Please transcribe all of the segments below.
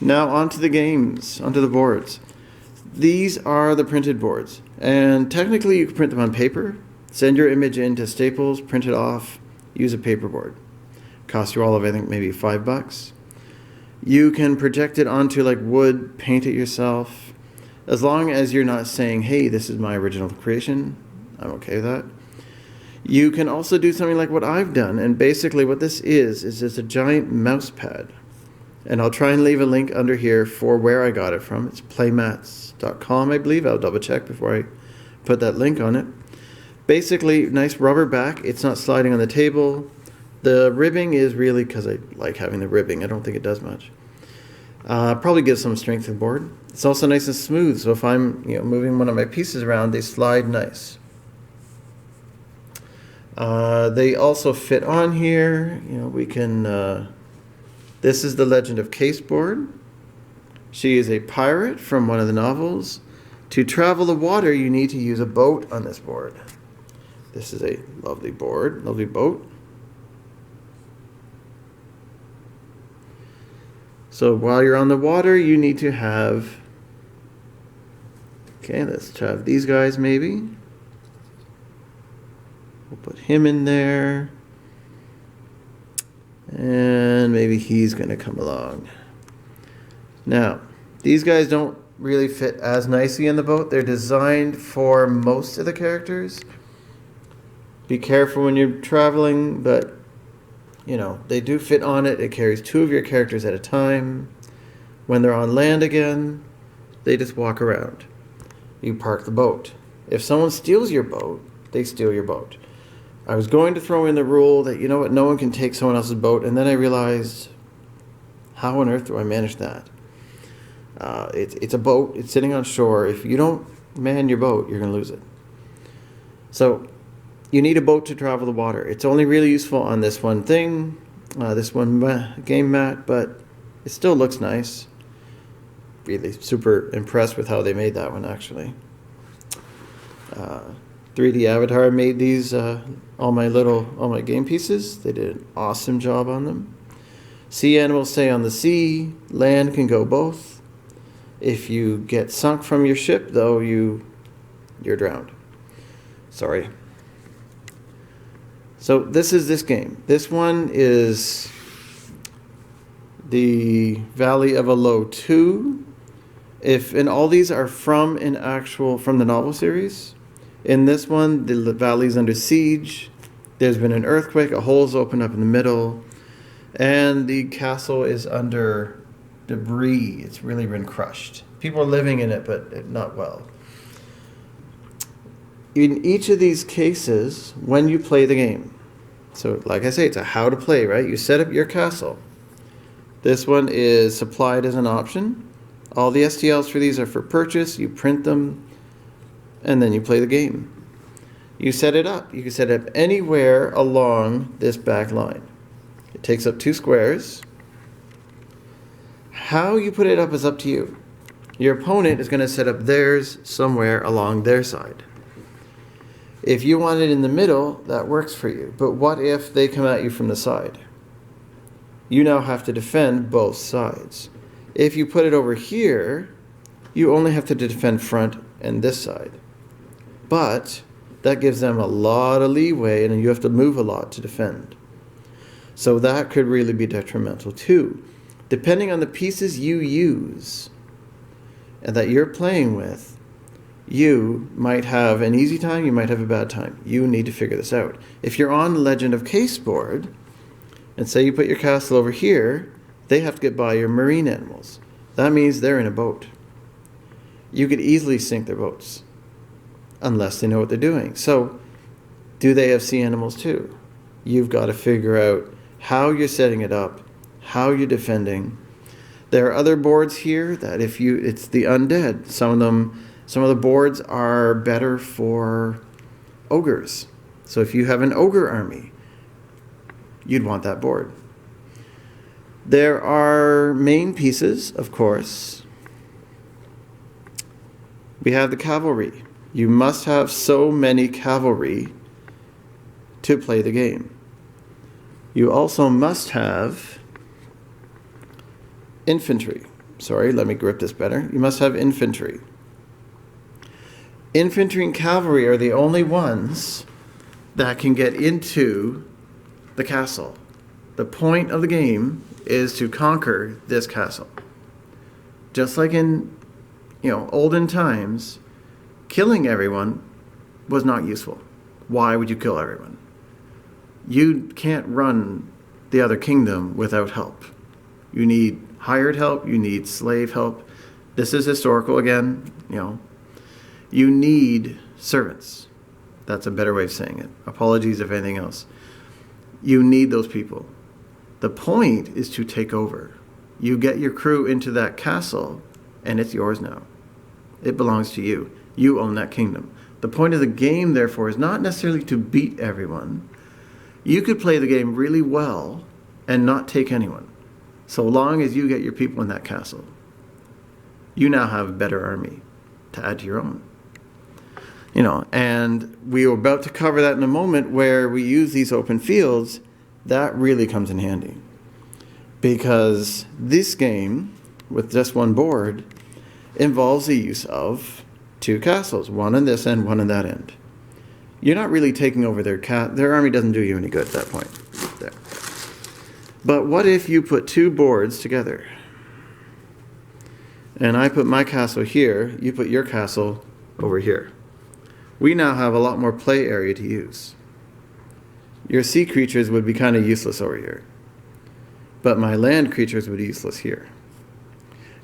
Now onto the games, onto the boards. These are the printed boards, and technically you can print them on paper, send your image into Staples, print it off, use a paper board. Cost you all of, I think, maybe $5. You can project it onto like wood, paint it yourself. As long as you're not saying, hey, this is my original creation, I'm okay with that. You can also do something like what I've done, and basically what this is just a giant mouse pad. And I'll try and leave a link under here for where I got it from. It's playmats.com, I believe. I'll double check before I put that link on it. Basically, nice rubber back. It's not sliding on the table. The ribbing is really because I like having the ribbing. I don't think it does much. Probably gives some strength to the board. It's also nice and smooth, so if I'm moving one of my pieces around, they slide nice. They also fit on here. We can... this is the Legend of Case board. She is a pirate from one of the novels. To travel the water, you need to use a boat on this board. This is a lovely board, lovely boat. So while you're on the water, you need to have... Okay, let's have these guys maybe. We'll put him in there. And maybe he's going to come along. Now, these guys don't really fit as nicely in the boat. They're designed for most of the characters. Be careful when you're traveling, but they do fit on it. It carries 2 of your characters at a time. When they're on land again, they just walk around. You park the boat. If someone steals your boat, they steal your boat. I was going to throw in the rule that, no one can take someone else's boat, and then I realized, how on earth do I manage that? It's a boat. It's sitting on shore. If you don't man your boat, you're going to lose it. So you need a boat to travel the water. It's only really useful on this one thing, this one game mat, but it still looks nice. Really super impressed with how they made that one, actually. 3D Avatar made these, all my game pieces. They did an awesome job on them. Sea animals stay on the sea. Land can go both. If you get sunk from your ship, though, you're drowned. Sorry. So this is this game. This one is the Valley of Alo 2. And all these are from the novel series. In this one, the valley's under siege. There's been an earthquake. A hole's opened up in the middle. And the castle is under debris. It's really been crushed. People are living in it, but not well. In each of these cases, when you play the game, so like I say, it's a how to play, right? You set up your castle. This one is supplied as an option. All the STLs for these are for purchase. You print them, and then you play the game. You set it up. You can set it up anywhere along this back line. It takes up 2 squares. How you put it up is up to you. Your opponent is going to set up theirs somewhere along their side. If you want it in the middle, that works for you. But what if they come at you from the side? You now have to defend both sides. If you put it over here, you only have to defend front and this side. But that gives them a lot of leeway, and you have to move a lot to defend. So that could really be detrimental too. Depending on the pieces you use and that you're playing with, you might have an easy time, you might have a bad time. You need to figure this out. If you're on Legend of Case board, and say you put your castle over here, they have to get by your marine animals. That means they're in a boat. You could easily sink their boats, unless they know what they're doing. So, do they have sea animals too? You've got to figure out how you're setting it up, how you're defending. There are other boards here that it's the undead. Some of the boards are better for ogres. So if you have an ogre army, you'd want that board. There are main pieces, of course. We have the cavalry. You must have so many cavalry to play the game. You also must have infantry. sorry, let me grip this better. You must have infantry. Infantry and cavalry are the only ones that can get into the castle. The point of the game is to conquer this castle. Just like in, olden times, killing everyone was not useful. Why would you kill everyone? You can't run the other kingdom without help. You need hired help, you need slave help. This is historical again, You need servants. That's a better way of saying it. Apologies if anything else. You need those people. The point is to take over. You get your crew into that castle, and it's yours now. It belongs to you. You own that kingdom. The point of the game, therefore, is not necessarily to beat everyone. You could play the game really well and not take anyone, so long as you get your people in that castle. You now have a better army to add to your own. And we are about to cover that in a moment, where we use these open fields. That really comes in handy, because this game, with just one board, involves the use of two castles, one on this end, one on that end. You're not really taking over their army. Doesn't do you any good at that point. There. But what if you put two boards together? And I put my castle here, you put your castle over here. We now have a lot more play area to use. Your sea creatures would be kind of useless over here, but my land creatures would be useless here.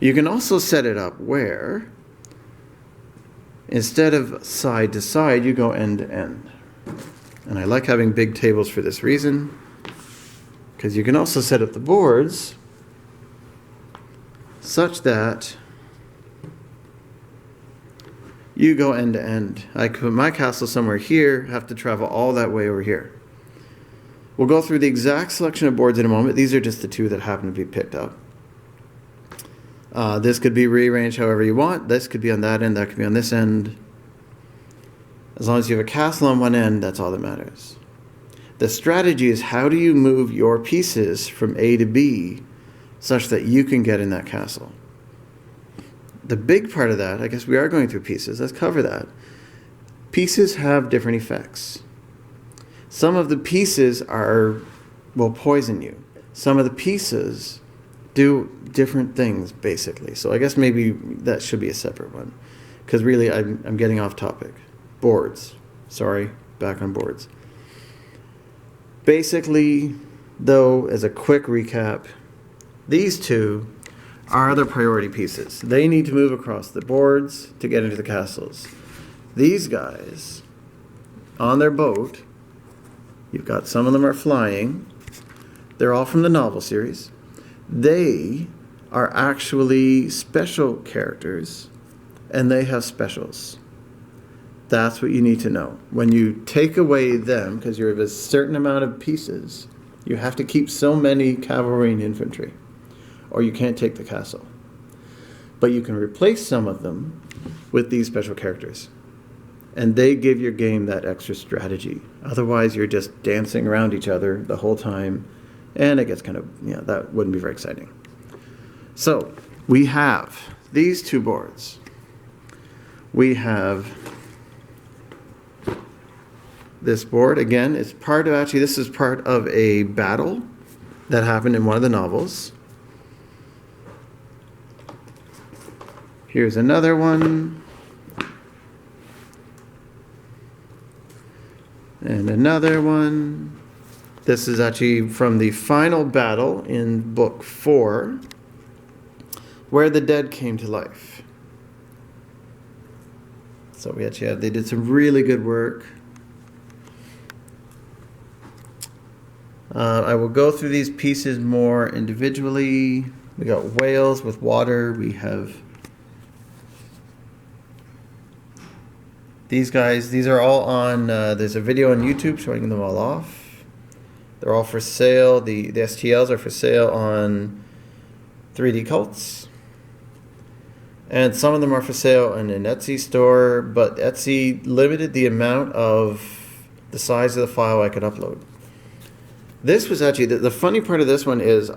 You can also set it up where, instead of side to side, you go end to end. And I like having big tables for this reason, because you can also set up the boards such that you go end to end. I could put my castle somewhere here, have to travel all that way over here. We'll go through the exact selection of boards in a moment. These are just the two that happen to be picked up. This could be rearranged however you want. This could be on that end, that could be on this end. As long as you have a castle on one end, that's all that matters. The strategy is, how do you move your pieces from A to B such that you can get in that castle? The big part of that, I guess we are going through pieces. Let's cover that. Pieces have different effects. Some of the pieces will poison you. Some of the pieces do different things, basically. So I guess maybe that should be a separate one, because really I'm getting off topic. Boards. Sorry, back on boards. Basically, though, as a quick recap, these two are the priority pieces. They need to move across the boards to get into the castles. These guys, on their boat, you've got some of them are flying. They're all from the novel series. They are actually special characters, and they have specials. That's what you need to know. When you take away them, because you have a certain amount of pieces, you have to keep so many cavalry and infantry, or you can't take the castle. But you can replace some of them with these special characters, and they give your game that extra strategy. Otherwise, you're just dancing around each other the whole time, and it gets kind of, that wouldn't be very exciting. So, we have these two boards. We have this board. Again, it's part of, this is part of a battle that happened in one of the novels. Here's another one. And another one. This is actually from the final battle in book 4, where the dead came to life. So we actually they did some really good work. I will go through these pieces more individually. We got whales with water. We have these guys. These are all on, there's a video on YouTube showing them all off. They're all for sale. The STLs are for sale on 3D Cults. And some of them are for sale in an Etsy store, but Etsy limited the amount of the size of the file I could upload. This was actually, the funny part of this one is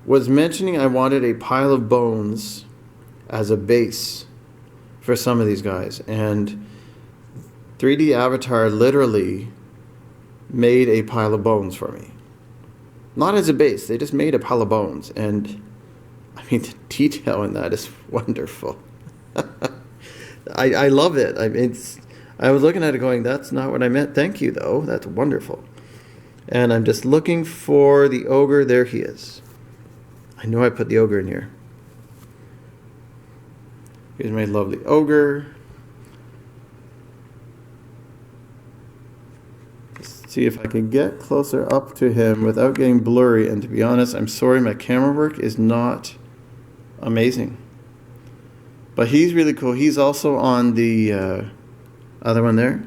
was mentioning I wanted a pile of bones as a base for some of these guys. And 3D Avatar literally made a pile of bones for me. Not as a base, they just made a pile of bones. And I mean, the detail in that is wonderful. I love it. I was looking at it going, that's not what I meant. Thank you, though. That's wonderful. And I'm just looking for the ogre. There he is. I know I put the ogre in here. Here's my lovely ogre. Let's see if I can get closer up to him without getting blurry. And to be honest, I'm sorry, my camera work is not amazing. But he's really cool. He's also on the other one there.